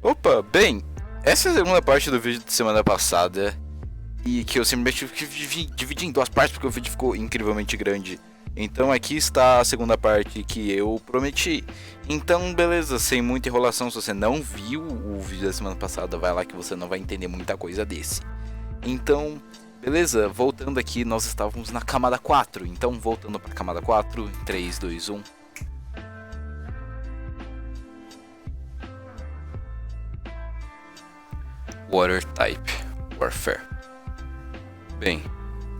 Opa, bem, essa é a segunda parte do vídeo de semana passada e que eu simplesmente tive que dividir em duas partes porque o vídeo ficou incrivelmente grande. Então aqui está a segunda parte que eu prometi. Então beleza, sem muita enrolação, se você não viu o vídeo da semana passada, vai lá que você não vai entender muita coisa desse. Então, beleza, voltando aqui, nós estávamos na camada 4. Então voltando para a camada 4, 3, 2, 1. Water Type Warfare. Bem,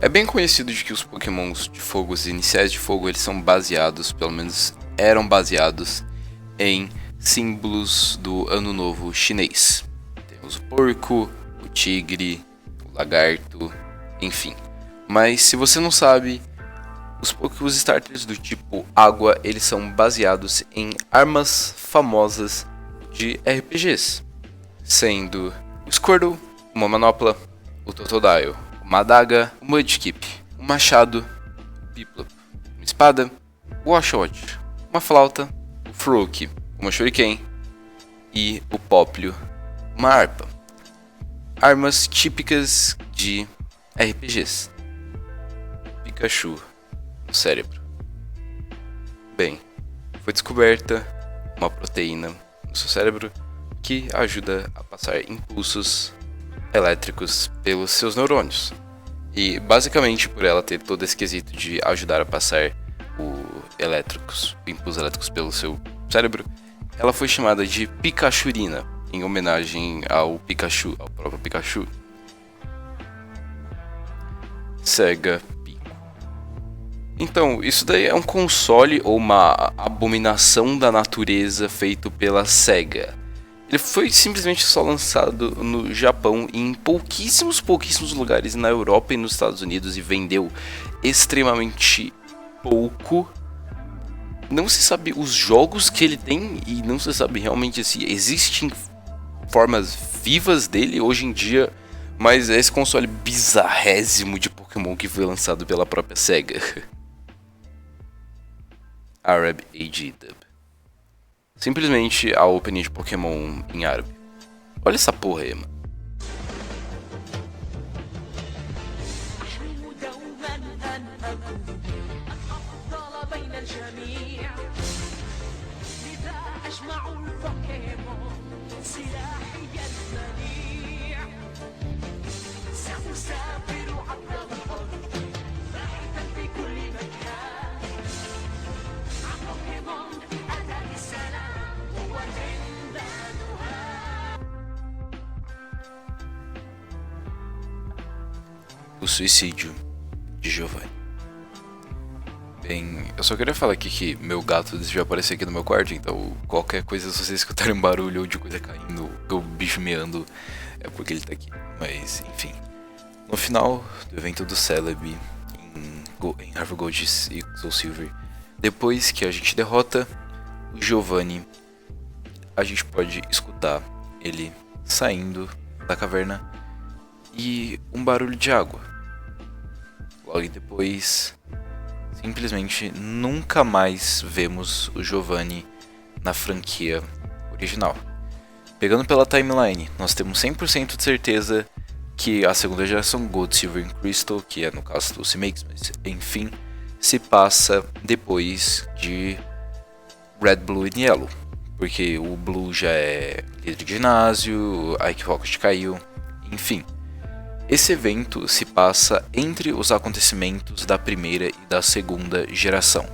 é bem conhecido de que os pokémons de fogo, os iniciais de fogo, eles são baseados, pelo menos eram baseados, em símbolos do Ano Novo chinês. Temos o porco, o tigre, o lagarto, enfim. Mas se você não sabe, os starters do tipo água, eles são baseados em armas famosas de RPGs, sendo o Squirtle, uma manopla, o Totodile, uma adaga, o Mudkip, um machado, o Piplup, uma espada, o Oshawott, uma flauta, o Froakie, uma Shuriken e o Popplio, uma harpa. Armas típicas de RPGs. Pikachu no cérebro. Bem, foi descoberta uma proteína no seu cérebro que ajuda a passar impulsos elétricos pelos seus neurônios. E basicamente por ela ter todo esse quesito de ajudar a passar impulsos elétricos pelo seu cérebro, ela foi chamada de Pikachurina, em homenagem ao Pikachu, ao próprio Pikachu. Sega Pico. Então, isso daí é um console ou uma abominação da natureza feito pela Sega. Ele foi simplesmente só lançado no Japão e em pouquíssimos lugares na Europa e nos Estados Unidos e vendeu extremamente pouco. Não se sabe os jogos que ele tem e não se sabe realmente se existem formas vivas dele hoje em dia, mas é esse console bizarrésimo de Pokémon que foi lançado pela própria Sega. Arab AG Dub. Simplesmente a opening de Pokémon em árabe. Olha essa porra aí, mano. O suicídio de Giovanni. Bem, eu só queria falar aqui que meu gato decidiu aparecer aqui no meu quarto, então qualquer coisa, se vocês escutarem um barulho ou de coisa caindo, ou bicho meando, é porque ele tá aqui. Mas, enfim. No final do evento do Celebi em Harvard Gold e Soul Silver, depois que a gente derrota o Giovanni, a gente pode escutar ele saindo da caverna e um barulho de água. Logo depois, simplesmente nunca mais vemos o Giovanni na franquia original. Pegando pela timeline, nós temos 100% de certeza que a segunda geração Gold, Silver e Crystal, que é no caso do C-Makes, mas enfim, se passa depois de Red, Blue e Yellow. Porque o Blue já é líder de ginásio, a Ike Rocket caiu, enfim. Esse evento se passa entre os acontecimentos da primeira e da segunda geração.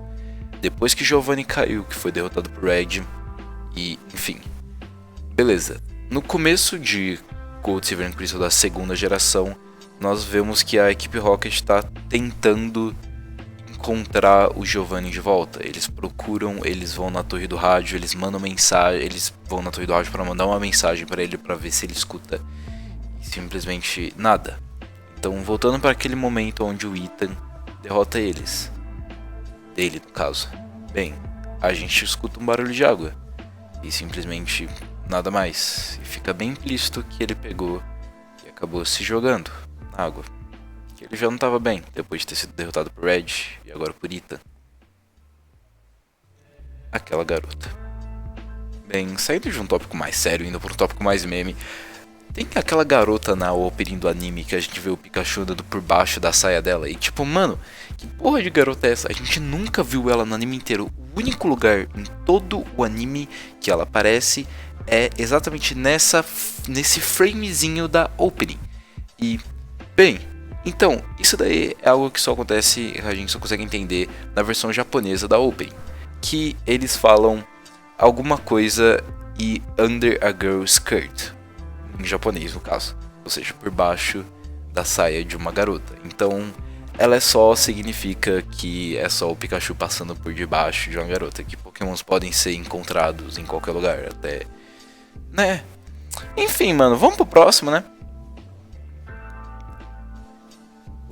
Depois que Giovanni caiu, que foi derrotado por Red, e enfim. Beleza. No começo de Gold, Silver e Crystal da segunda geração, nós vemos que a equipe Rocket está tentando encontrar o Giovanni de volta. Eles procuram, eles vão na torre do rádio, eles mandam mensagem, eles vão na torre do rádio para mandar uma mensagem para ele para ver se ele escuta. E simplesmente nada. Então, voltando para aquele momento onde o Ethan derrota eles. Dele, no caso. Bem, a gente escuta um barulho de água. E simplesmente nada mais. E fica bem implícito que ele pegou e acabou se jogando na água. Que ele já não estava bem, depois de ter sido derrotado por Red e agora por Ethan. Aquela garota. Bem, saindo de um tópico mais sério, indo para um tópico mais meme, tem aquela garota na opening do anime que a gente vê o Pikachu andando por baixo da saia dela e tipo, mano, que porra de garota é essa? A gente nunca viu ela no anime inteiro. O único lugar em todo o anime que ela aparece é exatamente nesse framezinho da opening. E, bem, então, isso daí é algo que só acontece, a gente só consegue entender na versão japonesa da opening, que eles falam alguma coisa e under a girl's skirt, em japonês no caso, ou seja, por baixo da saia de uma garota. Então, ela é só significa que é só o Pikachu passando por debaixo de uma garota, que Pokémons podem ser encontrados em qualquer lugar, até, né? Enfim, mano, vamos pro próximo, né?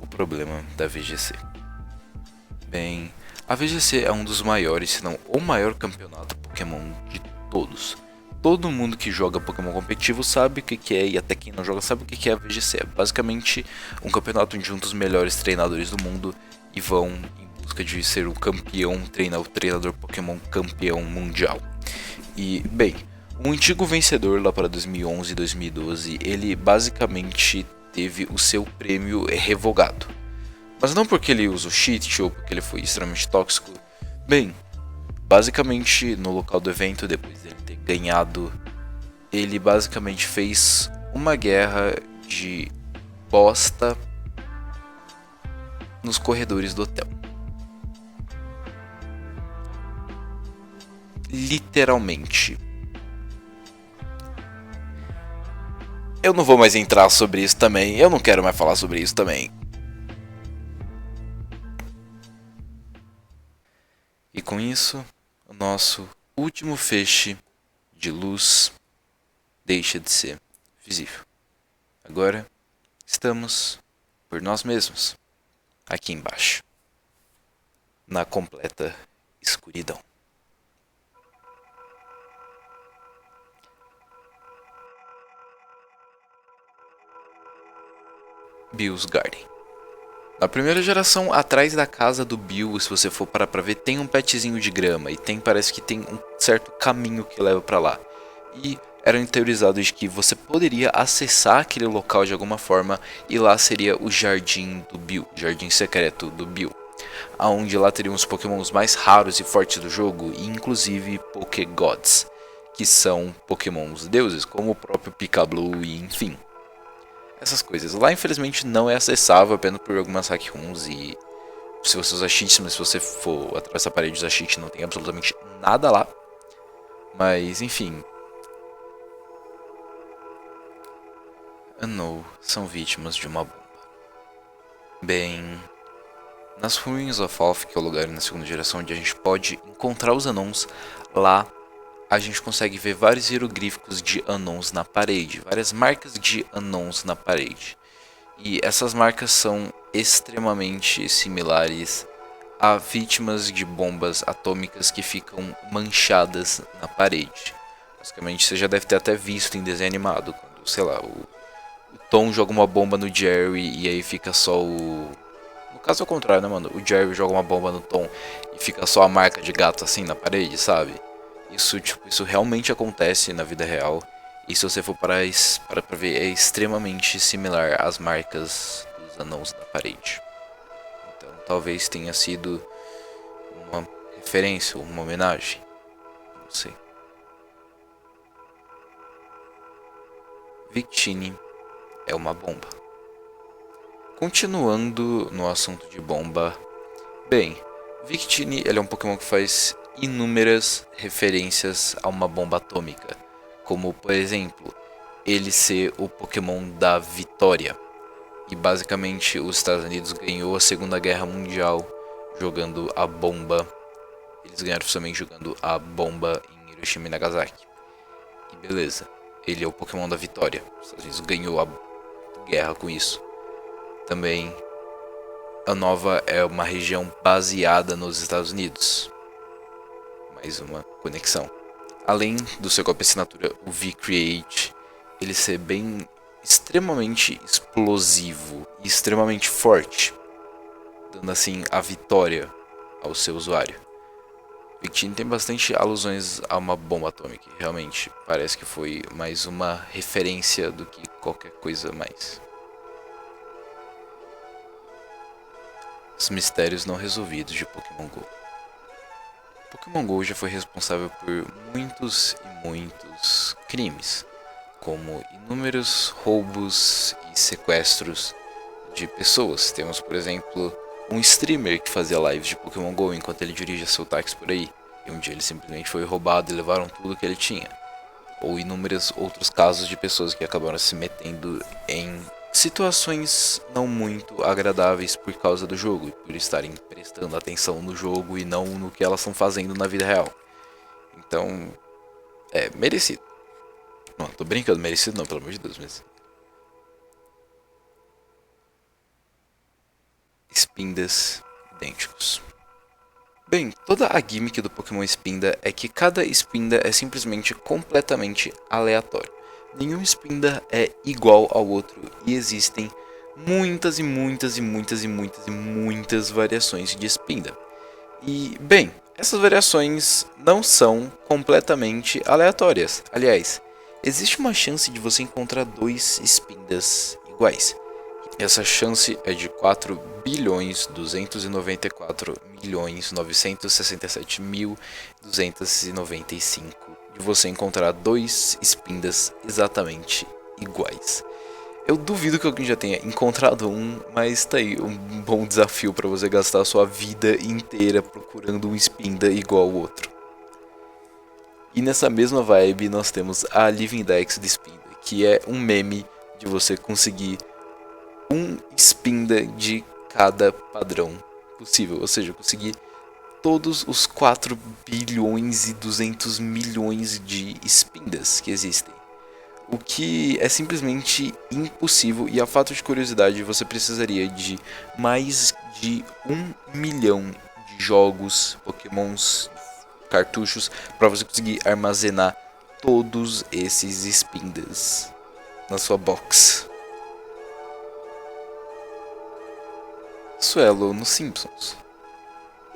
O problema da VGC. Bem, a VGC é um dos maiores, se não o maior campeonato Pokémon de todos. Todo mundo que joga Pokémon competitivo sabe o que é, e até quem não joga sabe o que é a VGC. É basicamente um campeonato onde juntam os melhores treinadores do mundo e vão em busca de ser o campeão, treinar o treinador Pokémon campeão mundial. E, bem, o antigo vencedor lá para 2011 e 2012, ele basicamente teve o seu prêmio revogado. Mas não porque ele usou cheat ou porque ele foi extremamente tóxico. Bem, basicamente no local do evento, depois dele ter ganhado, ele basicamente fez uma guerra de bosta nos corredores do hotel. Literalmente. Eu não vou mais entrar sobre isso também, eu não quero mais falar sobre isso também. E com isso, o nosso último feixe de luz deixa de ser visível. Agora, estamos por nós mesmos, aqui embaixo, na completa escuridão. Bill's Garden. Na primeira geração, atrás da casa do Bill, se você for parar pra ver, tem um petzinho de grama. E parece que tem um certo caminho que leva pra lá. E era teorizado de que você poderia acessar aquele local de alguma forma. E lá seria o jardim do Bill, jardim secreto do Bill. Onde lá teriam os pokémons mais raros e fortes do jogo. E inclusive Pokégods, que são pokémons deuses, como o próprio Picablu e enfim. Essas coisas. Lá infelizmente não é acessável apenas por algumas hack runs e se você usar cheats, mas se você for atrás dessa parede usar cheat não tem absolutamente nada lá. Mas enfim. Unknown são vítimas de uma bomba. Bem, nas Ruins of Oath, que é o lugar na segunda geração onde a gente pode encontrar os Anons, lá a gente consegue ver vários hieroglíficos de Anons na parede, várias marcas de Anons na parede. E essas marcas são extremamente similares a vítimas de bombas atômicas que ficam manchadas na parede. Basicamente você já deve ter até visto em desenho animado, quando, sei lá, o Tom joga uma bomba no Jerry e aí fica só o... No caso é o contrário, né, mano? O Jerry joga uma bomba no Tom e fica só a marca de gato assim na parede, sabe? Isso realmente acontece na vida real. E se você for para ver, é extremamente similar às marcas dos anãos da parede. Então talvez tenha sido uma referência ou uma homenagem. Não sei. Victini é uma bomba. Continuando no assunto de bomba. Bem, Victini ele é um Pokémon que faz inúmeras referências a uma bomba atômica, como por exemplo, ele ser o Pokémon da vitória. E basicamente os Estados Unidos ganhou a Segunda Guerra Mundial jogando a bomba. Eles ganharam oficialmente jogando a bomba em Hiroshima e Nagasaki. E beleza, ele é o Pokémon da vitória. Os Estados Unidos ganhou a guerra com isso. Também a Nova é uma região baseada nos Estados Unidos. Mais uma conexão. Além do seu golpe assinatura, o V-Create, ele ser bem extremamente explosivo e extremamente forte, dando assim a vitória ao seu usuário. Victini tem bastante alusões a uma bomba atômica, realmente. Parece que foi mais uma referência do que qualquer coisa mais. Os mistérios não resolvidos de Pokémon GO. Pokémon GO já foi responsável por muitos e muitos crimes, como inúmeros roubos e sequestros de pessoas. Temos, por exemplo, um streamer que fazia lives de Pokémon GO enquanto ele dirigia seu táxi por aí, e um dia ele simplesmente foi roubado e levaram tudo que ele tinha. Ou inúmeros outros casos de pessoas que acabaram se metendo em situações não muito agradáveis por causa do jogo, e por estarem prestando atenção no jogo e não no que elas estão fazendo na vida real. Então, é merecido. Não, tô brincando, merecido não, pelo amor de Deus, mas... Spindas idênticos. Bem, toda a gimmick do Pokémon Spinda é que cada Spinda é simplesmente completamente aleatório. Nenhum Spinda é igual ao outro e existem muitas e muitas e muitas e muitas e muitas variações de Spinda. E, bem, essas variações não são completamente aleatórias. Aliás, existe uma chance de você encontrar dois Spindas iguais. Essa chance é de 4.294.967.295 de você encontrar dois Spindas exatamente iguais. Eu duvido que alguém já tenha encontrado um, mas tá aí um bom desafio para você gastar a sua vida inteira procurando um Spinda igual ao outro. E nessa mesma vibe nós temos a Living Dex de Spinda, que é um meme de você conseguir um Spinda de cada padrão possível, ou seja, conseguir todos os 4 bilhões e 200 milhões de Spindas que existem. O que é simplesmente impossível, e a fato de curiosidade, você precisaria de mais de 1 milhão de jogos, pokémons, cartuchos, para você conseguir armazenar todos esses Spindas na sua box. Swellow nos Simpsons.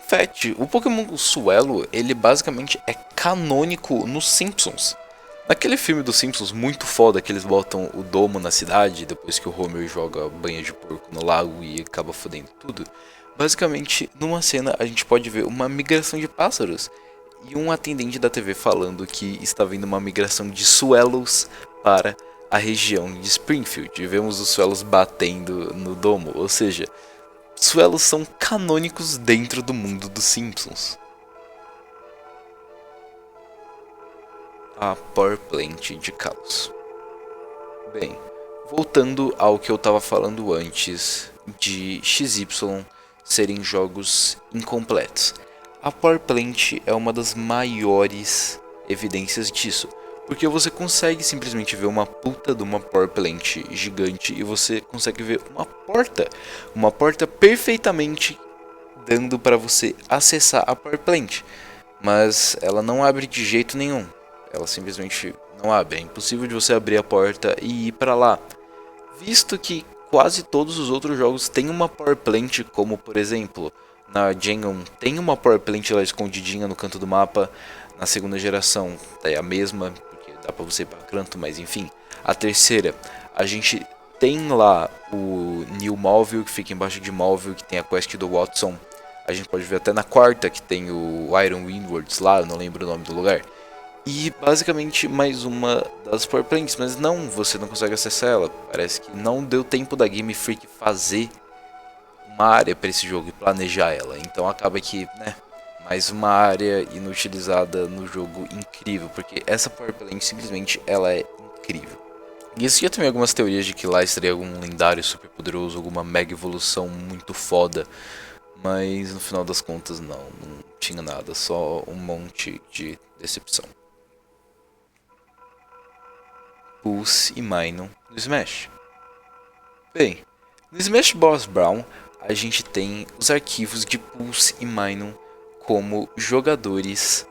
Fact, o Pokémon Swellow, ele basicamente é canônico nos Simpsons. Naquele filme dos Simpsons muito foda que eles botam o domo na cidade depois que o Homer joga banha de porco no lago e acaba fodendo tudo. Basicamente, numa cena a gente pode ver uma migração de pássaros e um atendente da TV falando que está vendo uma migração de Swellows para a região de Springfield. E vemos os Swellows batendo no domo, ou seja, Swellows são canônicos dentro do mundo dos Simpsons. A Power Plant de Kalos. Bem, voltando ao que eu estava falando antes de XY serem jogos incompletos. A Power Plant é uma das maiores evidências disso. Porque você consegue simplesmente ver uma puta de uma Power Plant gigante e você consegue ver uma porta perfeitamente dando para você acessar a Power Plant, mas ela não abre de jeito nenhum. Ela simplesmente não abre, é impossível de você abrir a porta e ir para lá. Visto que quase todos os outros jogos têm uma Power Plant, como por exemplo, na Gen 1 tem uma Power Plant lá escondidinha no canto do mapa. Na segunda geração é a mesma, dá pra você ir pra canto, mas enfim. A terceira, a gente tem lá o New Malville, que fica embaixo de Malville, que tem a quest do Watson. A gente pode ver até na quarta, que tem o Iron Windwards lá, eu não lembro o nome do lugar. E basicamente mais uma das Power Plants, mas não, você não consegue acessar ela. Parece que não deu tempo da Game Freak fazer uma área para esse jogo e planejar ela. Então acaba que, né, mais uma área inutilizada no jogo incrível, porque essa Power Plant simplesmente ela é incrível. E existia também algumas teorias de que lá estaria algum lendário super poderoso, alguma mega evolução muito foda, mas no final das contas não tinha nada, só um monte de decepção. Pulse e Minun no Smash. Bem, no Smash Bros. Brawl a gente tem os arquivos de Pulse e Minun como jogadores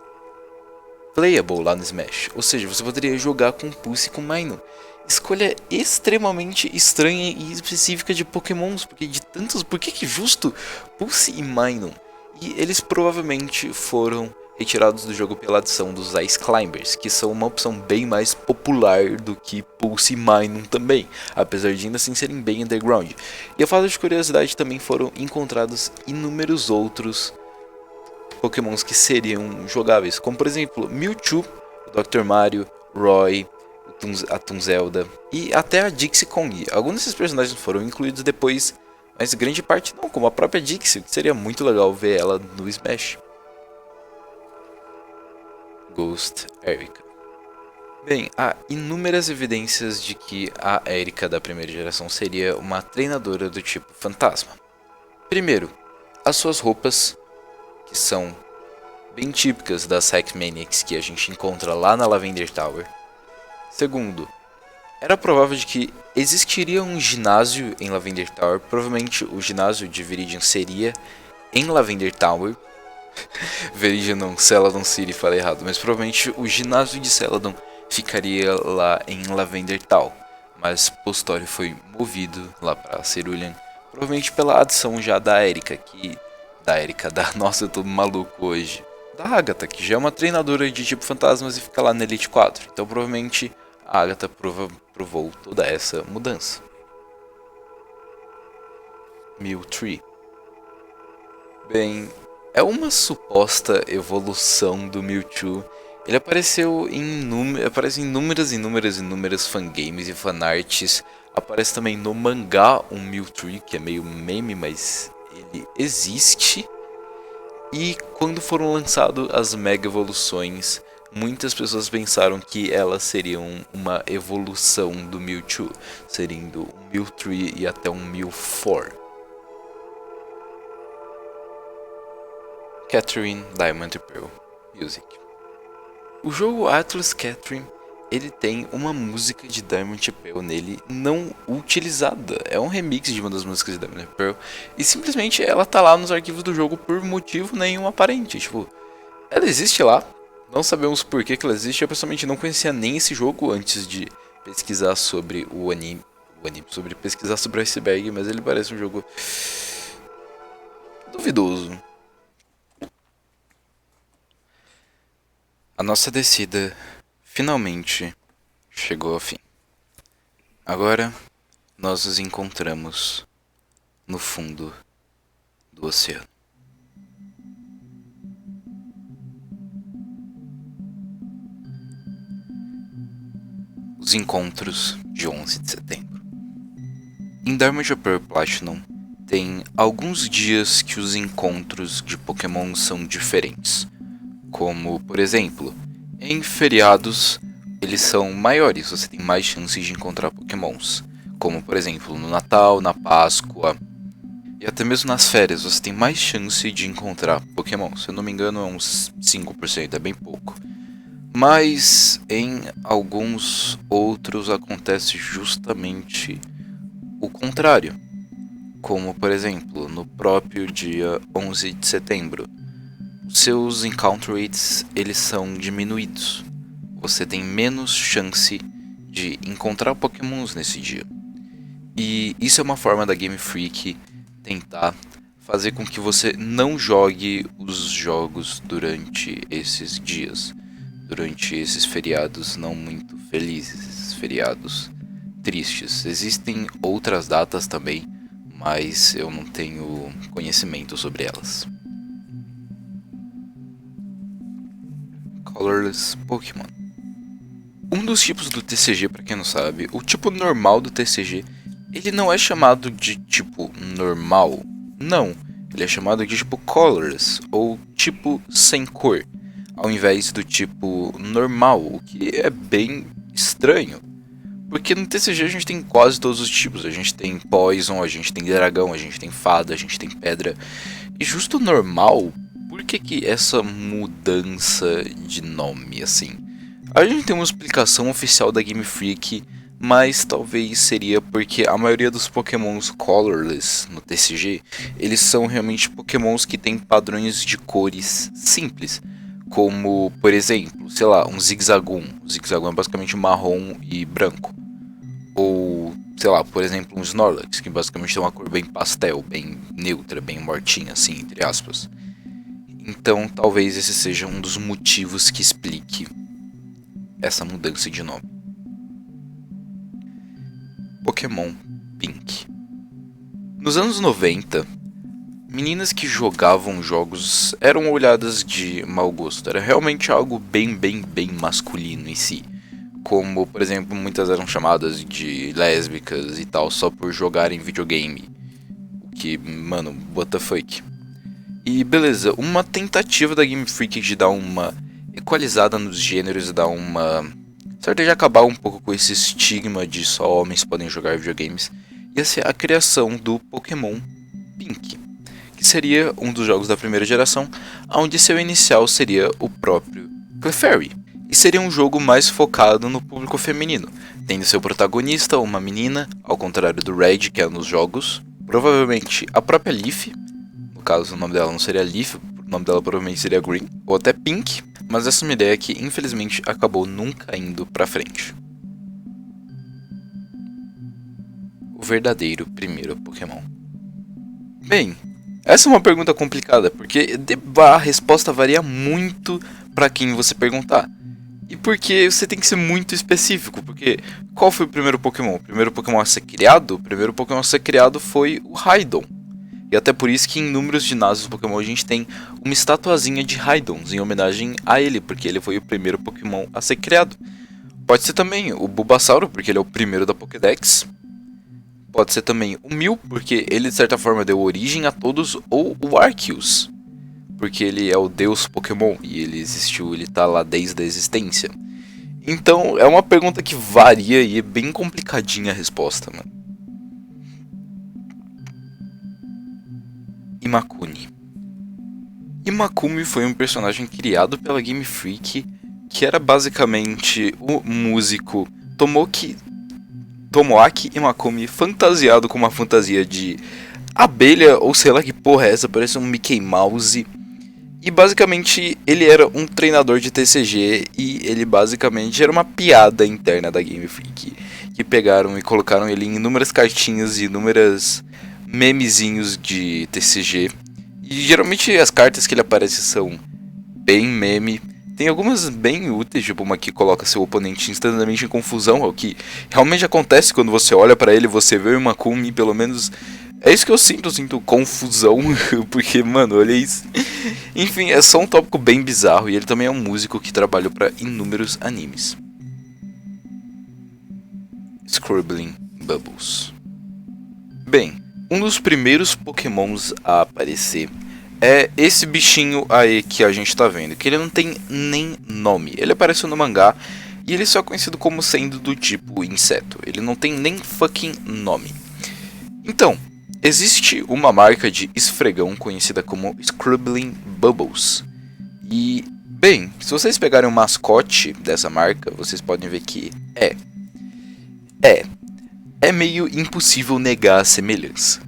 playable lá no Smash, ou seja, você poderia jogar com Pulse e com Minun. Escolha extremamente estranha e específica de Pokémons, porque de tantos, por que justo Pulse e Minun? E eles provavelmente foram retirados do jogo pela adição dos Ice Climbers, que são uma opção bem mais popular do que Pulse Minun também, apesar de ainda assim serem bem underground. E a falta de curiosidade também foram encontrados inúmeros outros Pokémons que seriam jogáveis, como por exemplo Mewtwo, o Dr. Mario, Roy, a Tunzelda e até a Dixie Kong. Alguns desses personagens foram incluídos depois, mas grande parte não, como a própria Dixie, que seria muito legal ver ela no Smash. Ghost Erica. Bem, há inúmeras evidências de que a Erica da primeira geração seria uma treinadora do tipo fantasma. Primeiro, as suas roupas, que são bem típicas das Hackmaniacs que a gente encontra lá na Lavender Tower. Segundo, era provável de que existiria um ginásio em Lavender Tower, provavelmente o ginásio de Viridian seria em Lavender Tower. Viridian não, Celadon City, falei errado, mas provavelmente o ginásio de Celadon ficaria lá em Lavender Town, mas Postório foi movido lá para Cerulean, provavelmente pela adição já da Erika, nossa, eu tô maluco hoje, da Agatha, que já é uma treinadora de tipo fantasmas e fica lá na Elite 4, então provavelmente a Agatha provou toda essa mudança. Mewtree. Bem, é uma suposta evolução do Mewtwo. Ele apareceu aparece em inúmeras fangames e fanarts. Aparece também no mangá um Mewtree, que é meio meme, mas ele existe. E quando foram lançadas as Mega Evoluções, muitas pessoas pensaram que elas seriam uma evolução do Mewtwo, serindo um Mewtree e até um Mew4. Catherine Diamond Pearl Music. O jogo Atlas Catherine, ele tem uma música de Diamond Pearl nele não utilizada. É um remix de uma das músicas de Diamond Pearl e simplesmente ela tá lá nos arquivos do jogo por motivo nenhum aparente. Tipo, ela existe lá, não sabemos por que ela existe. Eu pessoalmente não conhecia nem esse jogo antes de pesquisar sobre o anime, sobre pesquisar sobre o Iceberg, mas ele parece um jogo duvidoso. A nossa descida finalmente chegou ao fim. Agora nós nos encontramos no fundo do oceano. Os encontros de 11 de setembro. Em Diamond Pearl Platinum tem alguns dias que os encontros de Pokémon são diferentes. Como, por exemplo, em feriados eles são maiores, você tem mais chances de encontrar Pokémons. Como, por exemplo, no Natal, na Páscoa e até mesmo nas férias você tem mais chance de encontrar Pokémon. Se eu não me engano é uns 5%, é bem pouco. Mas em alguns outros acontece justamente o contrário. Como, por exemplo, no próprio dia 11 de setembro. Seus encounter rates eles são diminuídos. Você tem menos chance de encontrar Pokémons nesse dia. E isso é uma forma da Game Freak tentar fazer com que você não jogue os jogos durante esses dias, durante esses feriados não muito felizes, feriados tristes. Existem outras datas também, mas eu não tenho conhecimento sobre elas. Colorless Pokémon. Um dos tipos do TCG, para quem não sabe, o tipo normal do TCG, ele não é chamado de tipo normal, não, ele é chamado de tipo Colorless, ou tipo sem cor, ao invés do tipo normal, o que é bem estranho, porque no TCG a gente tem quase todos os tipos, a gente tem Poison, a gente tem Dragão, a gente tem Fada, a gente tem Pedra, e justo normal. Por que essa mudança de nome, assim? A gente tem uma explicação oficial da Game Freak, mas talvez seria porque a maioria dos Pokémons Colorless no TCG, eles são realmente Pokémons que têm padrões de cores simples. Como, por exemplo, sei lá, um Zigzagoon. O Zigzagoon é basicamente marrom e branco. Ou, sei lá, por exemplo, um Snorlax, que basicamente tem uma cor bem pastel, bem neutra, bem mortinha, assim, entre aspas. Então talvez esse seja um dos motivos que explique essa mudança de nome. Pokémon Pink. Nos anos 90, meninas que jogavam jogos eram olhadas de mau gosto. Era realmente algo bem masculino em si. Como, por exemplo, muitas eram chamadas de lésbicas e tal só por jogarem videogame. O que, mano, what the fuck. E beleza, uma tentativa da Game Freak de dar uma equalizada nos gêneros e dar uma... certo, de acabar um pouco com esse estigma de só homens podem jogar videogames, ia ser a criação do Pokémon Pink, que seria um dos jogos da primeira geração, onde seu inicial seria o próprio Clefairy. E seria um jogo mais focado no público feminino, tendo seu protagonista uma menina, ao contrário do Red, que é nos jogos, provavelmente a própria Leaf. No caso, o nome dela não seria Leaf, o nome dela provavelmente seria Green, ou até Pink, mas essa é uma ideia que infelizmente acabou nunca indo pra frente. O verdadeiro primeiro Pokémon. Bem, essa é uma pergunta complicada, porque a resposta varia muito pra quem você perguntar. E porque você tem que ser muito específico, porque qual foi o primeiro Pokémon? O primeiro Pokémon a ser criado? O primeiro Pokémon a ser criado foi o Raidon. E até por isso que em inúmeros ginásios Pokémon a gente tem uma estatuazinha de Raidons em homenagem a ele, porque ele foi o primeiro Pokémon a ser criado. Pode ser também o Bulbasauro, porque ele é o primeiro da Pokédex. Pode ser também o Mew, porque ele de certa forma deu origem a todos, ou o Arceus, porque ele é o deus Pokémon e ele existiu, ele tá lá desde a existência. Então é uma pergunta que varia e é bem complicadinha a resposta, mano. Imakuni. Imakuni foi um personagem criado pela Game Freak, que era basicamente o músico Tomoaki Imakuni fantasiado com uma fantasia de abelha, ou sei lá que porra é essa, parece um Mickey Mouse. E basicamente ele era um treinador de TCG e ele basicamente era uma piada interna da Game Freak, que pegaram e colocaram ele em inúmeras cartinhas e inúmeras memezinhos de TCG. E geralmente as cartas que ele aparece são bem meme. Tem algumas bem úteis, tipo uma que coloca seu oponente instantaneamente em confusão, é o que realmente acontece quando você olha pra ele, você vê o Imakuni, pelo menos é isso que eu sinto confusão, porque, mano, olha isso. Enfim, é só um tópico bem bizarro e ele também é um músico que trabalhou pra inúmeros animes. Scribbling Bubbles. Bem, um dos primeiros Pokémons a aparecer é esse bichinho aí que a gente tá vendo, que ele não tem nem nome. Ele apareceu no mangá e ele só é conhecido como sendo do tipo inseto. Ele não tem nem fucking nome. Então, existe uma marca de esfregão conhecida como Scribbling Bubbles. E, bem, se vocês pegarem o mascote dessa marca, vocês podem ver que é meio impossível negar a semelhança.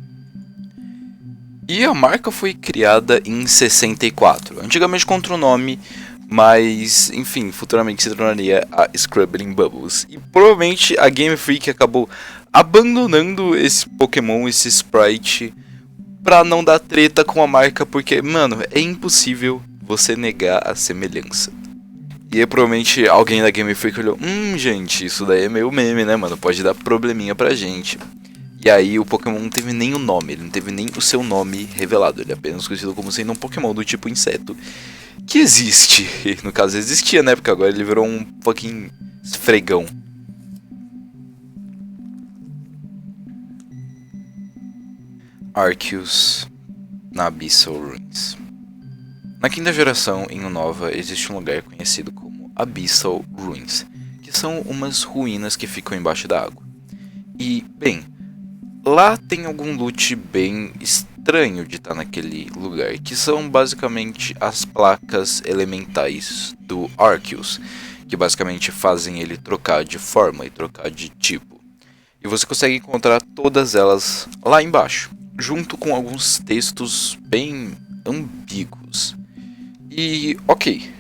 E a marca foi criada em 64, antigamente com outro nome, mas, enfim, futuramente se tornaria a Scribbling Bubbles. E provavelmente a Game Freak acabou abandonando esse Pokémon, esse sprite, pra não dar treta com a marca, porque, mano, é impossível você negar a semelhança. E aí provavelmente alguém da Game Freak olhou, gente, isso daí é meio meme, né, mano, pode dar probleminha pra gente. E aí o Pokémon não teve nem o nome, ele não teve nem o seu nome revelado, ele é apenas conhecido como sendo um Pokémon do tipo inseto, que existe, no caso existia, né, porque agora ele virou um fucking esfregão. Arceus na Abyssal Ruins. Na quinta geração, em Unova, existe um lugar conhecido como Abyssal Ruins, que são umas ruínas que ficam embaixo da água. E, bem, lá tem algum loot bem estranho de estar naquele lugar, que são basicamente as placas elementais do Arceus, que basicamente fazem ele trocar de forma e trocar de tipo. E você consegue encontrar todas elas lá embaixo, junto com alguns textos bem ambíguos. E, ok,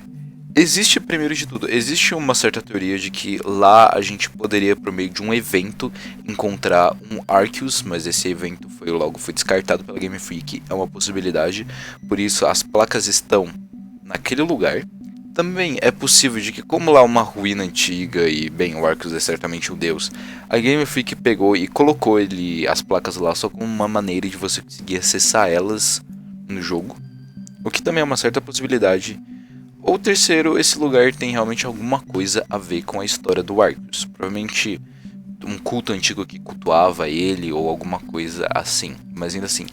Existe, primeiro de tudo, existe uma certa teoria de que lá a gente poderia, por meio de um evento, encontrar um Arceus, mas esse evento foi descartado pela Game Freak, é uma possibilidade, por isso as placas estão naquele lugar. Também é possível de que, como lá é uma ruína antiga e, bem, o Arceus é certamente um deus, a Game Freak pegou e colocou as placas lá só como uma maneira de você conseguir acessar elas no jogo, o que também é uma certa possibilidade. Ou terceiro, esse lugar tem realmente alguma coisa a ver com a história do Arceus. Provavelmente um culto antigo que cultuava ele ou alguma coisa assim. Mas ainda assim,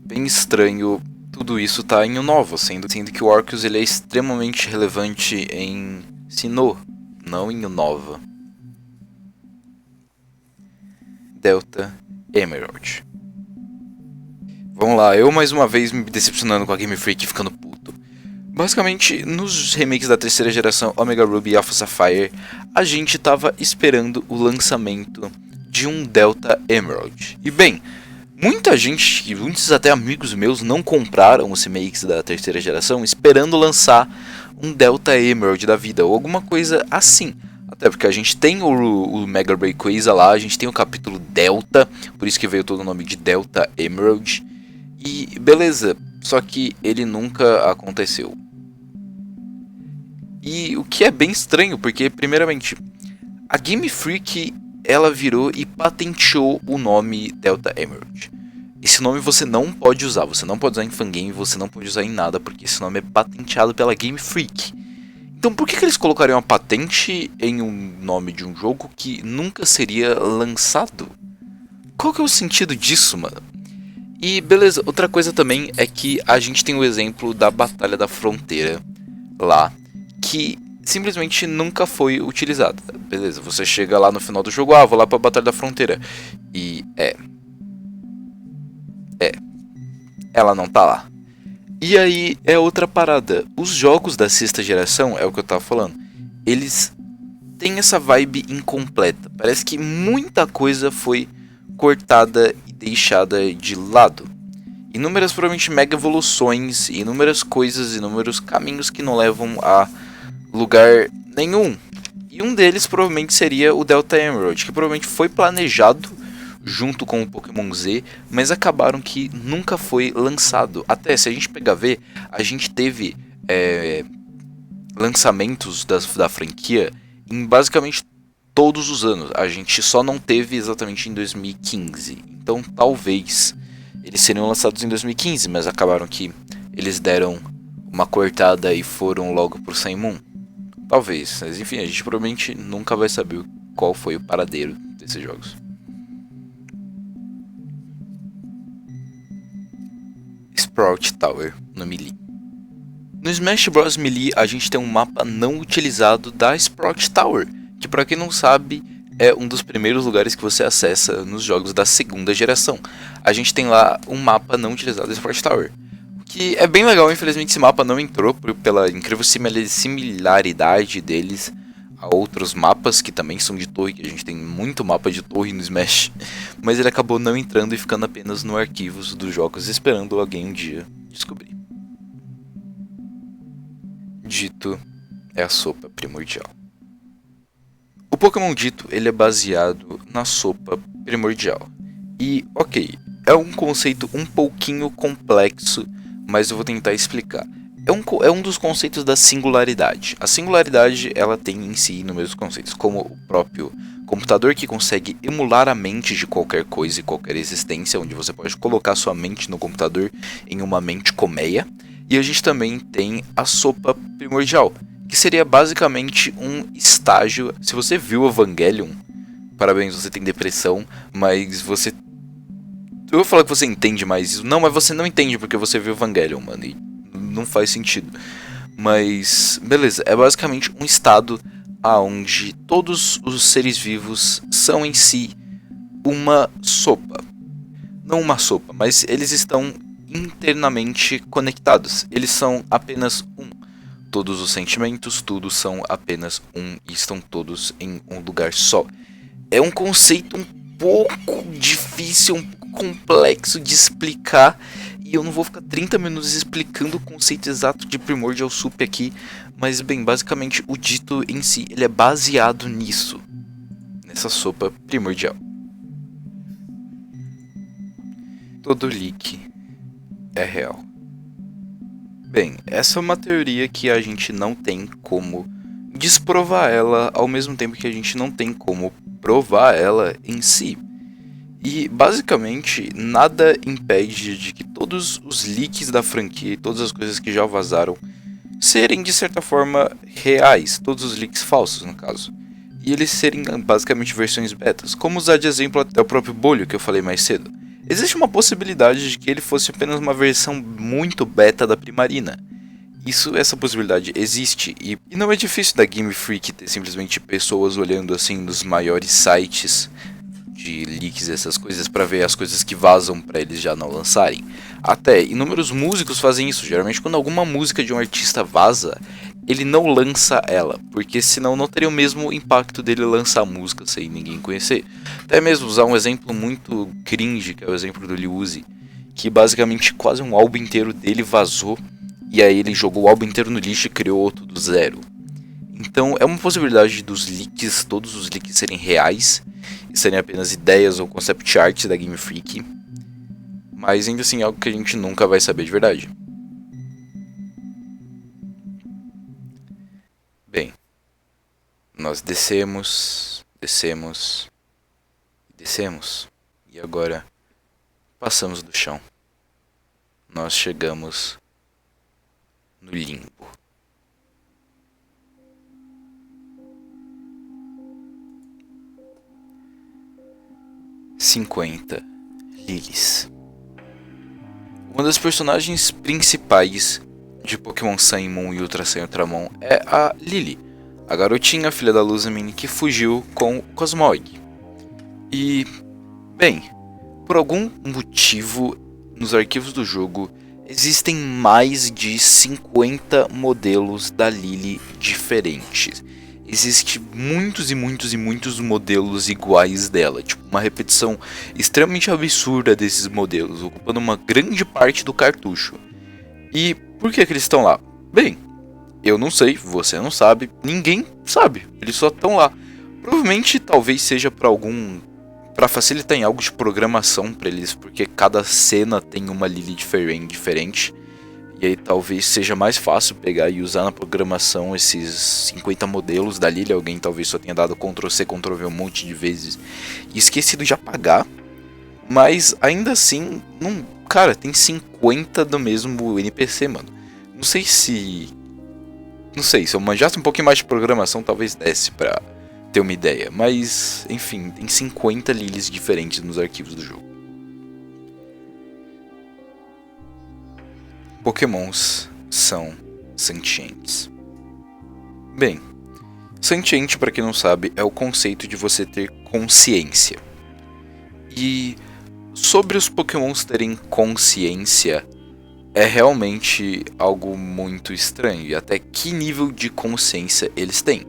bem estranho tudo isso tá em Unova, sendo que o Arceus ele é extremamente relevante em Sinnoh, não em Unova. Delta Emerald. Vamos lá, eu mais uma vez me decepcionando com a Game Freak ficando puto. Basicamente, nos remakes da terceira geração Omega Ruby e Alpha Sapphire, a gente tava esperando o lançamento de um Delta Emerald. E bem, muitos até amigos meus não compraram os remakes da terceira geração esperando lançar um Delta Emerald da vida, ou alguma coisa assim. Até porque a gente tem o Mega Rayquaza lá, a gente tem o capítulo Delta, por isso que veio todo o nome de Delta Emerald. E beleza, só que ele nunca aconteceu. E o que é bem estranho, porque primeiramente, a Game Freak ela virou e patenteou o nome Delta Emerald. Esse nome você não pode usar em fangame, você não pode usar em nada, porque esse nome é patenteado pela Game Freak. Então por que eles colocariam uma patente em um nome de um jogo que nunca seria lançado? Qual que é o sentido disso, mano? E beleza, outra coisa também é que a gente tem o exemplo da Batalha da Fronteira lá, que simplesmente nunca foi utilizada. Beleza, você chega lá no final do jogo, vou lá pra Batalha da Fronteira. E ela não tá lá. E aí é outra parada. Os jogos da sexta geração, é o que eu tava falando, eles têm essa vibe incompleta. Parece que muita coisa foi cortada e deixada de lado. Inúmeras, provavelmente, mega evoluções, inúmeras coisas, inúmeros caminhos que não levam a lugar nenhum. E um deles provavelmente seria o Delta Emerald, que provavelmente foi planejado junto com o Pokémon Z, mas acabaram que nunca foi lançado. Até se a gente pegar ver, a gente teve lançamentos da franquia em basicamente todos os anos. A gente só não teve exatamente em 2015. Então talvez eles seriam lançados em 2015, mas acabaram que eles deram uma cortada e foram logo pro Sun Moon. Talvez, mas enfim, a gente provavelmente nunca vai saber qual foi o paradeiro desses jogos. Sprout Tower no Melee. No Smash Bros Melee a gente tem um mapa não utilizado da Sprout Tower, que para quem não sabe é um dos primeiros lugares que você acessa nos jogos da segunda geração. A gente tem lá um mapa não utilizado da Sprout Tower, que é bem legal. Infelizmente esse mapa não entrou pela incrível similaridade deles a outros mapas que também são de torre, que a gente tem muito mapa de torre no Smash, mas ele acabou não entrando e ficando apenas no arquivos dos jogos, esperando alguém um dia descobrir. Dito é a sopa primordial. O Pokémon Dito ele é baseado na sopa primordial. E ok, é um conceito um pouquinho complexo, mas eu vou tentar explicar. É um dos conceitos da singularidade. A singularidade ela tem em si inúmeros conceitos, como o próprio computador que consegue emular a mente de qualquer coisa e qualquer existência, onde você pode colocar sua mente no computador em uma mente colmeia. E a gente também tem a sopa primordial, que seria basicamente um estágio. Se você viu Evangelion, parabéns, você tem depressão, mas você... Eu vou falar que você entende mais isso. Não, mas você não entende porque você viu Evangelion, mano, e não faz sentido. Mas, beleza, é basicamente um estado onde todos os seres vivos são em si uma sopa. Não uma sopa, mas eles estão internamente conectados. Eles são apenas um. Todos os sentimentos, tudo são apenas um e estão todos em um lugar só. É um conceito um pouco difícil, um pouco complexo de explicar. E E eu não vou ficar 30 minutos explicando o conceito exato de Primordial Soup aqui, mas bem, basicamente o dito em si, ele é baseado nisso, nessa sopa primordial. Todo leak é real. Bem, essa é uma teoria que a gente não tem como desprovar ela, ao mesmo tempo que a gente não tem como provar ela em si. E basicamente nada impede de que todos os leaks da franquia e todas as coisas que já vazaram serem de certa forma reais, todos os leaks falsos no caso. E eles serem basicamente versões betas, como usar de exemplo até o próprio bolho que eu falei mais cedo. Existe uma possibilidade de que ele fosse apenas uma versão muito beta da Primarina. Essa possibilidade existe, e não é difícil da Game Freak ter simplesmente pessoas olhando assim nos maiores sites de leaks e essas coisas para ver as coisas que vazam para eles já não lançarem. Até inúmeros músicos fazem isso, geralmente quando alguma música de um artista vaza, ele não lança ela, porque senão não teria o mesmo impacto dele lançar a música sem ninguém conhecer. Até mesmo usar um exemplo muito cringe, que é o exemplo do Lil Uzi, que basicamente quase um álbum inteiro dele vazou, e aí ele jogou o álbum inteiro no lixo e criou outro do zero. Então é uma possibilidade dos leaks, todos os leaks serem reais, e serem apenas ideias ou concept art da Game Freak, mas ainda assim é algo que a gente nunca vai saber de verdade. Bem, nós descemos, e agora passamos do chão. Nós chegamos no limbo. (50 Lilies). Uma das personagens principais de Pokémon Sun e Moon e Ultra Sun e Ultramon é a Lily, a garotinha filha da Lusamine que fugiu com o Cosmoig. E, bem, por algum motivo nos arquivos do jogo existem mais de 50 modelos da Lily diferentes. Existem muitos modelos iguais dela, tipo uma repetição extremamente absurda desses modelos, ocupando uma grande parte do cartucho. E por que eles estão lá? Bem, eu não sei, você não sabe, ninguém sabe, eles só estão lá. Provavelmente talvez seja para facilitar em algo de programação para eles, porque cada cena tem uma Lily diferente. E aí talvez seja mais fácil pegar e usar na programação esses 50 modelos da Lily. Alguém talvez só tenha dado Ctrl+C, Ctrl+V um monte de vezes e esquecido de apagar. Mas ainda assim, não, cara, tem 50 do mesmo NPC, mano. Não sei, se eu manjasse um pouquinho mais de programação, talvez desse pra ter uma ideia. Mas, enfim, tem 50 Lilies diferentes nos arquivos do jogo. Pokémons são sentientes. Bem, sentiente, para quem não sabe, é o conceito de você ter consciência. E sobre os Pokémons terem consciência, é realmente algo muito estranho. E até que nível de consciência eles têm?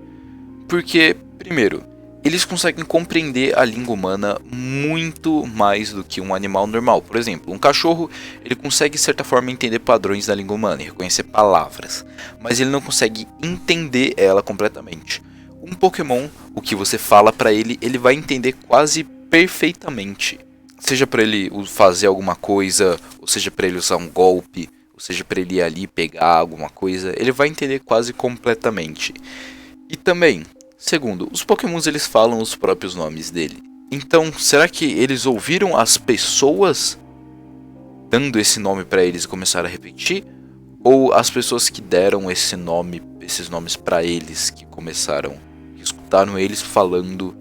Porque, primeiro, eles conseguem compreender a língua humana muito mais do que um animal normal. Por exemplo, um cachorro, ele consegue de certa forma entender padrões da língua humana e reconhecer palavras, mas ele não consegue entender ela completamente. Um Pokémon, o que você fala para ele, ele vai entender quase perfeitamente. Seja para ele fazer alguma coisa, ou seja para ele usar um golpe, ou seja para ele ir ali pegar alguma coisa, ele vai entender quase completamente. E também, segundo, os Pokémons eles falam os próprios nomes dele. Então, será que eles ouviram as pessoas dando esse nome para eles e começaram a repetir? Ou as pessoas que deram esses nomes para eles que começaram, que escutaram eles falando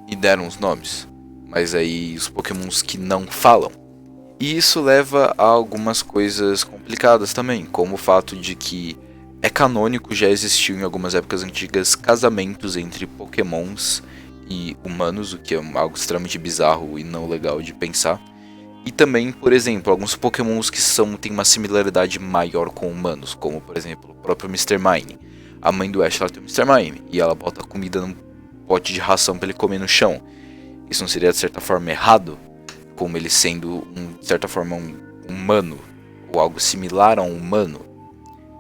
e deram os nomes? Mas aí os Pokémons que não falam. E isso leva a algumas coisas complicadas também, como o fato de que é canônico, já existiu em algumas épocas antigas casamentos entre Pokémons e humanos, o que é algo extremamente bizarro e não legal de pensar. E também, por exemplo, alguns Pokémons que têm uma similaridade maior com humanos, como por exemplo o próprio Mr. Mime. A mãe do Ash ela tem o Mr. Mime e ela bota comida num pote de ração para ele comer no chão. Isso não seria de certa forma errado, como ele sendo de certa forma um humano, ou algo similar a um humano?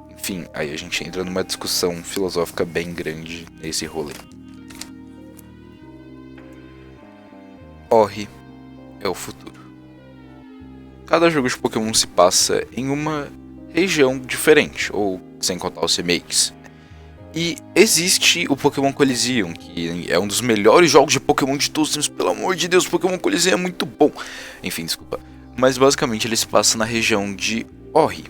Enfim, aí a gente entra numa discussão filosófica bem grande nesse rolê. Ori é o futuro. Cada jogo de Pokémon se passa em uma região diferente, ou sem contar os remakes. E existe o Pokémon Coliseum, que é um dos melhores jogos de Pokémon de todos os tempos. Pelo amor de Deus, o Pokémon Coliseum é muito bom. Enfim, desculpa. Mas basicamente ele se passa na região de Ori.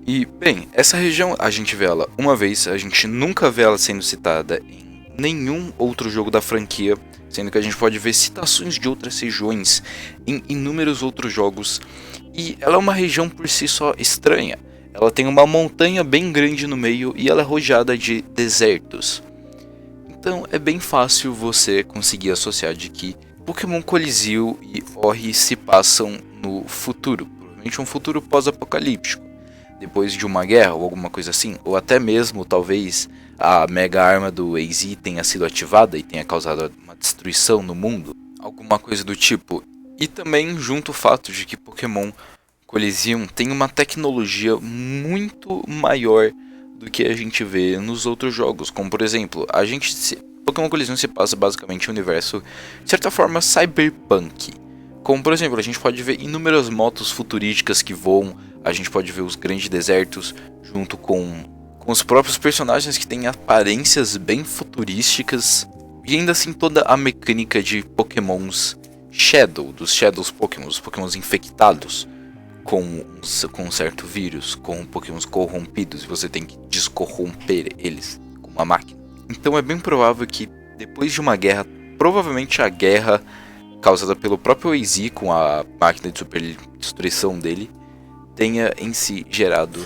E, bem, essa região a gente vê ela uma vez, a gente nunca vê ela sendo citada em nenhum outro jogo da franquia, sendo que a gente pode ver citações de outras regiões em inúmeros outros jogos. E ela é uma região por si só estranha. Ela tem uma montanha bem grande no meio e ela é rodeada de desertos. Então é bem fácil você conseguir associar de que Pokémon Coliseum e Ori se passam no futuro, provavelmente um futuro pós-apocalíptico, depois de uma guerra ou alguma coisa assim, ou até mesmo talvez a mega arma do AZ tenha sido ativada e tenha causado uma destruição no mundo, alguma coisa do tipo. E também junto o fato de que Pokémon Coliseum tem uma tecnologia muito maior do que a gente vê nos outros jogos, como por exemplo, Pokémon Coliseum se passa basicamente em um universo, de certa forma, cyberpunk. Como por exemplo, a gente pode ver inúmeras motos futurísticas que voam, a gente pode ver os grandes desertos, junto com os próprios personagens que têm aparências bem futurísticas, e ainda assim toda a mecânica de Pokémons Shadow, dos Shadows Pokémon, os Pokémons infectados com um certo vírus, com Pokémons corrompidos, e você tem que descorromper eles com uma máquina. Então é bem provável que depois de uma guerra, provavelmente a guerra causada pelo próprio AZ com a máquina de super destruição dele, tenha em si gerado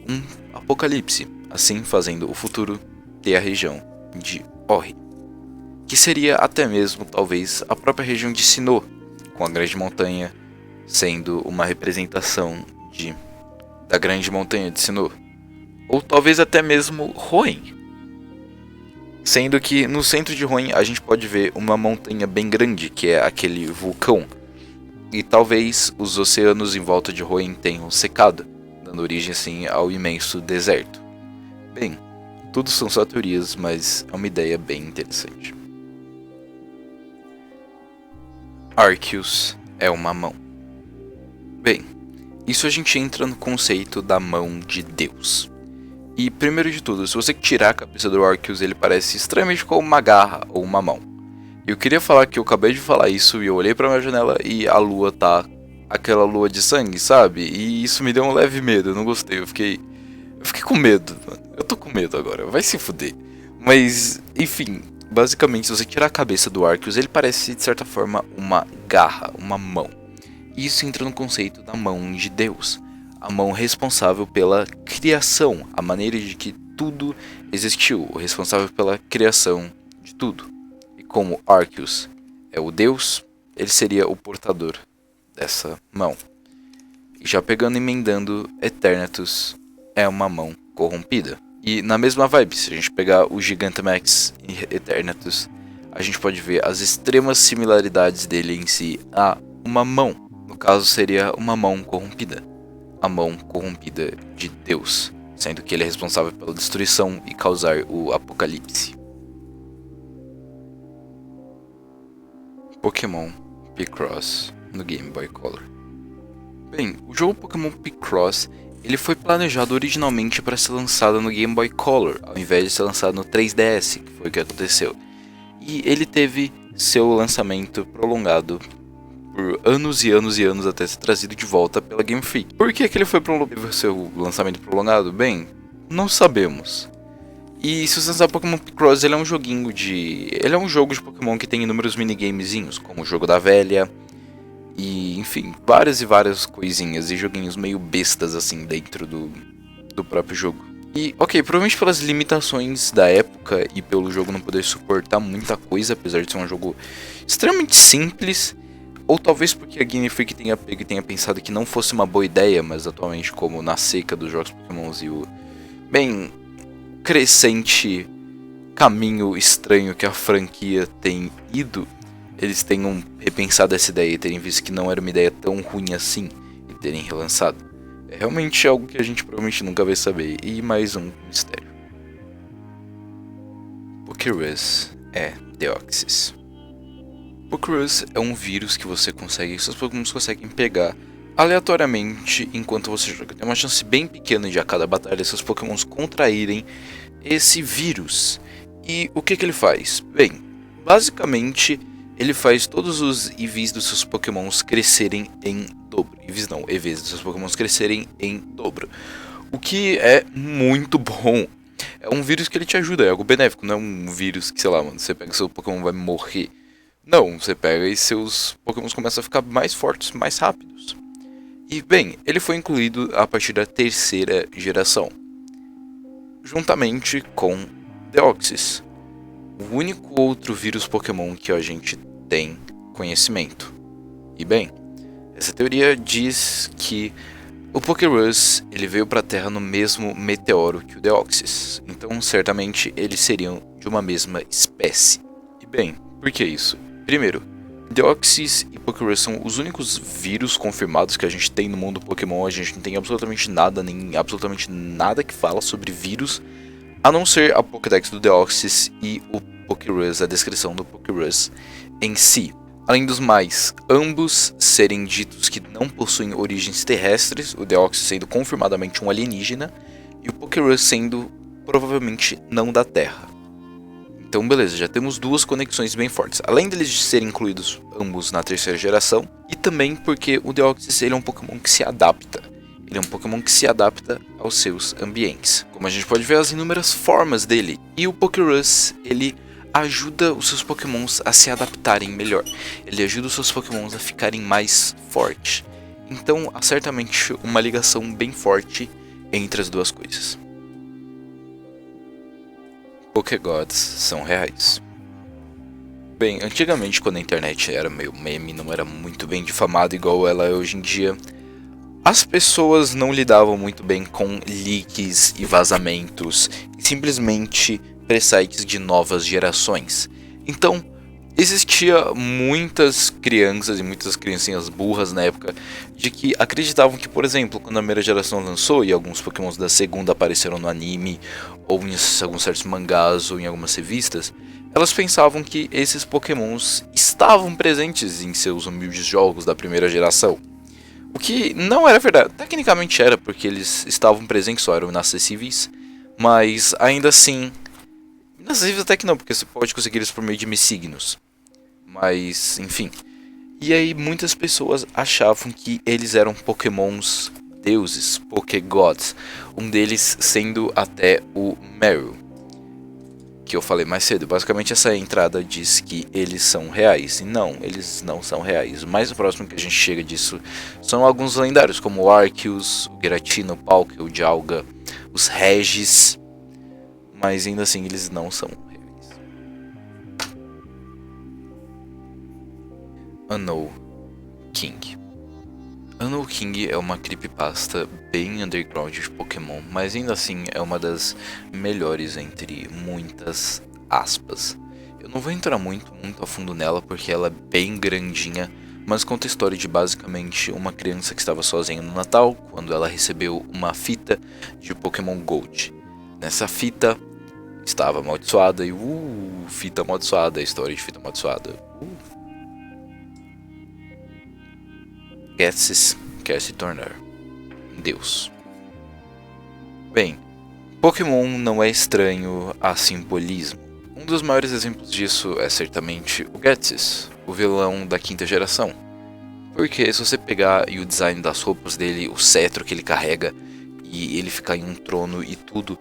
um apocalipse, assim fazendo o futuro ter a região de Ori, que seria até mesmo talvez a própria região de Sinnoh, com a grande montanha sendo uma representação da grande montanha de Sinnoh, ou talvez até mesmo Hoenn, sendo que no centro de Hoenn a gente pode ver uma montanha bem grande, que é aquele vulcão, e talvez os oceanos em volta de Hoenn tenham secado, dando origem assim ao imenso deserto. Bem, tudo são só teorias, mas é uma ideia bem interessante. Arceus é uma mão. Bem, isso a gente entra no conceito da mão de Deus. E primeiro de tudo, se você tirar a cabeça do Arceus, ele parece extremamente como uma garra ou uma mão. Eu queria falar que eu acabei de falar isso e eu olhei pra minha janela e a lua tá aquela lua de sangue, sabe? E isso me deu um leve medo, eu não gostei, eu fiquei com medo, mano. Eu tô com medo agora, vai se fuder. Mas, enfim, basicamente, se você tirar a cabeça do Arceus, ele parece de certa forma uma garra, uma mão. E isso entra no conceito da mão de Deus, a mão responsável pela criação, a maneira de que tudo existiu, o responsável pela criação de tudo. E como Arceus é o Deus, ele seria o portador dessa mão. E já pegando e emendando, Eternatus é uma mão corrompida. E na mesma vibe, se a gente pegar o Gigantamax e Eternatus, a gente pode ver as extremas similaridades dele em si a uma mão. No caso seria uma mão corrompida, a mão corrompida de Deus, sendo que ele é responsável pela destruição e causar o apocalipse. Pokémon Picross no Game Boy Color. Bem, o jogo Pokémon Picross ele foi planejado originalmente para ser lançado no Game Boy Color, ao invés de ser lançado no 3DS, que foi o que aconteceu. E ele teve seu lançamento prolongado por anos e anos e anos até ser trazido de volta pela Game Freak. Por que ele foi seu lançamento prolongado? Bem, não sabemos. E se você pensar, Pokémon Picross, ele é um joguinho ele é um jogo de Pokémon que tem inúmeros minigamezinhos, como o jogo da velha, e enfim, várias e várias coisinhas e joguinhos meio bestas assim dentro do próprio jogo. E ok, provavelmente pelas limitações da época e pelo jogo não poder suportar muita coisa, apesar de ser um jogo extremamente simples, ou talvez porque a Game Freak tenha pego e tenha pensado que não fosse uma boa ideia, mas atualmente como na seca dos jogos Pokémons e o bem crescente caminho estranho que a franquia tem ido, eles tenham repensado essa ideia e terem visto que não era uma ideia tão ruim assim e terem relançado. É realmente algo que a gente provavelmente nunca vai saber. E mais um mistério. Pokerus é Deoxys. Pokerus é um vírus que seus Pokémon conseguem pegar aleatoriamente enquanto você joga. Tem uma chance bem pequena de a cada batalha seus Pokémons contraírem esse vírus. E o que ele faz? Bem, basicamente ele faz todos os EVs dos seus Pokémons crescerem em dobro. EVs dos seus Pokémons crescerem em dobro. O que é muito bom. É um vírus que ele te ajuda, é algo benéfico, não é um vírus que, sei lá, mano, você pega seu Pokémon vai morrer. Não, você pega e seus Pokémons começam a ficar mais fortes, mais rápidos. E bem, ele foi incluído a partir da terceira geração, juntamente com Deoxys, o único outro vírus Pokémon que a gente tem conhecimento. E bem, essa teoria diz que o Pokerus ele veio para a Terra no mesmo meteoro que o Deoxys, então certamente eles seriam de uma mesma espécie. E bem, por que isso? Primeiro, Deoxys e Pokerus são os únicos vírus confirmados que a gente tem no mundo Pokémon. A gente não tem absolutamente nada, nem absolutamente nada que fala sobre vírus, a não ser a Pokédex do Deoxys e o Pokerus, a descrição do Pokerus em si. Além dos mais, ambos serem ditos que não possuem origens terrestres, o Deoxys sendo confirmadamente um alienígena e o Pokerus sendo provavelmente não da Terra. Então beleza, já temos duas conexões bem fortes, além deles serem incluídos ambos na terceira geração, e também porque o Deoxys ele é um Pokémon que se adapta. Ele é um Pokémon que se adapta aos seus ambientes, como a gente pode ver as inúmeras formas dele. E o Pokerus, ele ajuda os seus Pokémons a se adaptarem melhor. Ele ajuda os seus Pokémons a ficarem mais fortes. Então há certamente uma ligação bem forte entre as duas coisas. Pokégods são reais. Bem, antigamente quando a internet era meio meme, não era muito bem difamada igual ela é hoje em dia, as pessoas não lidavam muito bem com leaks e vazamentos e simplesmente pré-sites de novas gerações. Então, existia muitas crianças e muitas criancinhas burras na época de que acreditavam que, por exemplo, quando a primeira geração lançou e alguns Pokémons da segunda apareceram no anime ou em alguns certos mangás ou em algumas revistas, elas pensavam que esses Pokémons estavam presentes em seus humildes jogos da primeira geração. O que não era verdade. Tecnicamente era, porque eles estavam presentes, só eram inacessíveis, mas ainda assim... Inacessíveis até que não, porque você pode conseguir eles por meio de signos. Mas, enfim. E aí muitas pessoas achavam que eles eram Pokémons deuses, Pokégods. Um deles sendo até o Meryl, que eu falei mais cedo. Basicamente essa entrada diz que eles são reais. E não, eles não são reais. O mais próximo que a gente chega disso são alguns lendários, como o Arceus, o Giratina, o Palkia, o Dialga, os Regis. Mas ainda assim eles não são reais. Unknown King. Unknown King é uma creepypasta bem underground de Pokémon, mas ainda assim é uma das melhores entre muitas aspas. Eu não vou entrar muito a fundo nela porque ela é bem grandinha, mas conta a história de basicamente uma criança que estava sozinha no Natal quando ela recebeu uma fita de Pokémon Gold. Nessa fita estava amaldiçoada e fita amaldiçoada, a história de fita amaldiçoada. Ghetsis quer se tornar um deus. Bem, Pokémon não é estranho a simbolismo. Um dos maiores exemplos disso é certamente o Ghetsis, o vilão da quinta geração. Porque se você pegar e o design das roupas dele, o cetro que ele carrega e ele ficar em um trono e tudo,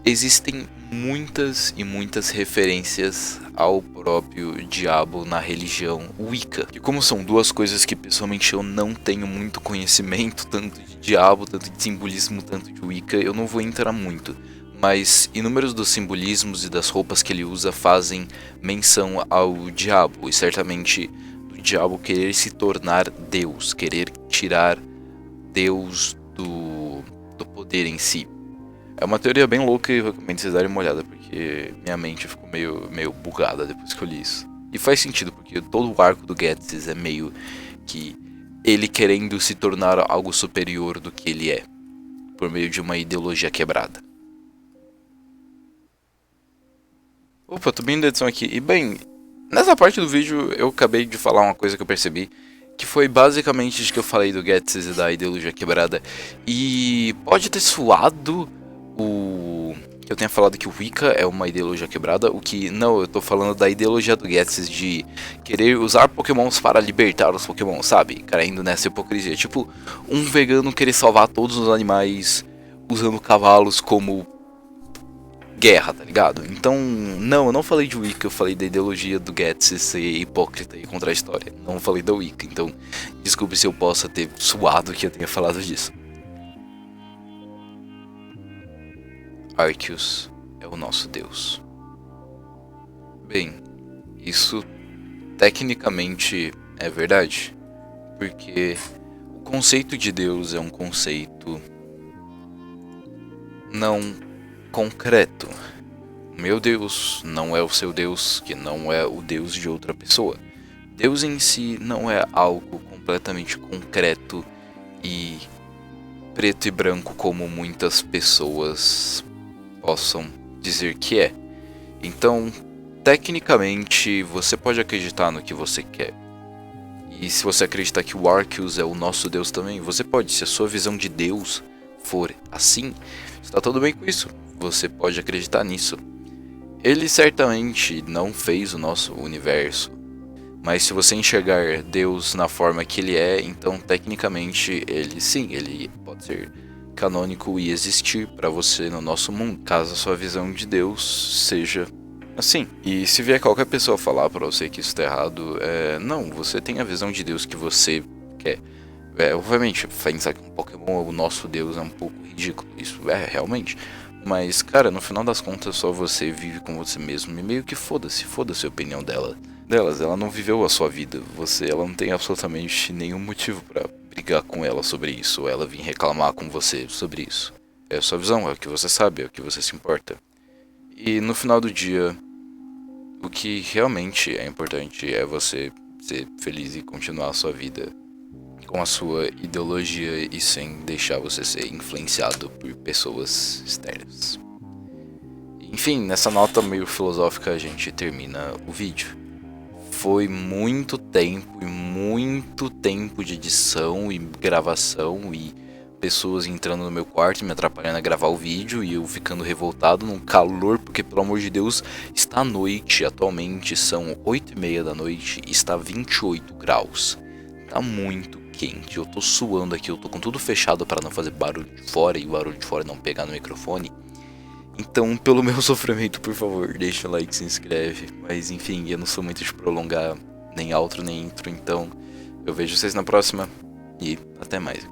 existem muitas e muitas referências ao próprio diabo na religião Wicca. E como são duas coisas que pessoalmente eu não tenho muito conhecimento, tanto de diabo, tanto de simbolismo, tanto de Wicca, eu não vou entrar muito. Mas inúmeros dos simbolismos e das roupas que ele usa fazem menção ao diabo, e certamente do diabo querer se tornar Deus, querer tirar Deus do poder em si. É uma teoria bem louca e eu recomendo vocês darem uma olhada, porque minha mente ficou meio bugada depois que eu li isso. E faz sentido, porque todo o arco do Ghetsis é meio que ele querendo se tornar algo superior do que ele é, por meio de uma ideologia quebrada. Opa, tô bem da edição aqui. E bem, nessa parte do vídeo eu acabei de falar uma coisa que eu percebi, que foi basicamente de que eu falei do Getsys e da ideologia quebrada. E pode ter suado que eu tenha falado que o Wicca é uma ideologia quebrada, o que não, eu tô falando da ideologia do Getsys de querer usar pokémons para libertar os pokémons, sabe? Caindo nessa hipocrisia. Tipo, um vegano querer salvar todos os animais usando cavalos como guerra, tá ligado? Então, não, eu não falei de Wicca, eu falei da ideologia do Getsys ser hipócrita e contra a história. Não falei da Wicca, então desculpe se eu possa ter suado que eu tenha falado disso. Arceus é o nosso Deus. Bem, isso tecnicamente é verdade, porque o conceito de Deus é um conceito não concreto. Meu Deus não é o seu Deus, que não é o Deus de outra pessoa. Deus em si não é algo completamente concreto e preto e branco como muitas pessoas possam dizer que é. Então, tecnicamente, você pode acreditar no que você quer. E se você acreditar que o Arceus é o nosso Deus também, você pode. Se a sua visão de Deus for assim, está tudo bem com isso. Você pode acreditar nisso. Ele certamente não fez o nosso universo, mas se você enxergar Deus na forma que ele é, então tecnicamente ele sim, ele pode ser canônico e existir para você no nosso mundo, caso a sua visão de Deus seja assim. E se vier qualquer pessoa falar para você que isso está errado, não, você tem a visão de Deus que você quer. Obviamente, pensar que um Pokémon é o nosso Deus é um pouco ridículo, isso é realmente. Mas, cara, no final das contas, só você vive com você mesmo e meio que foda-se a opinião delas. Ela não viveu a sua vida, ela não tem absolutamente nenhum motivo pra brigar com ela sobre isso, ou ela vir reclamar com você sobre isso. É a sua visão, é o que você sabe, é o que você se importa. E no final do dia, o que realmente é importante é você ser feliz e continuar a sua vida com a sua ideologia e sem deixar você ser influenciado por pessoas externas. Enfim, nessa nota meio filosófica a gente termina o vídeo. Foi muito tempo de edição e gravação e pessoas entrando no meu quarto e me atrapalhando a gravar o vídeo e eu ficando revoltado num calor, porque pelo amor de Deus, está à noite, atualmente são 8h30 da noite e está 28 graus. Tá muito quente, eu tô suando aqui, eu tô com tudo fechado para não fazer barulho de fora e o barulho de fora não pegar no microfone. Então, pelo meu sofrimento, por favor, deixa o like, se inscreve. Mas enfim, eu não sou muito de prolongar nem outro nem intro, então eu vejo vocês na próxima e até mais.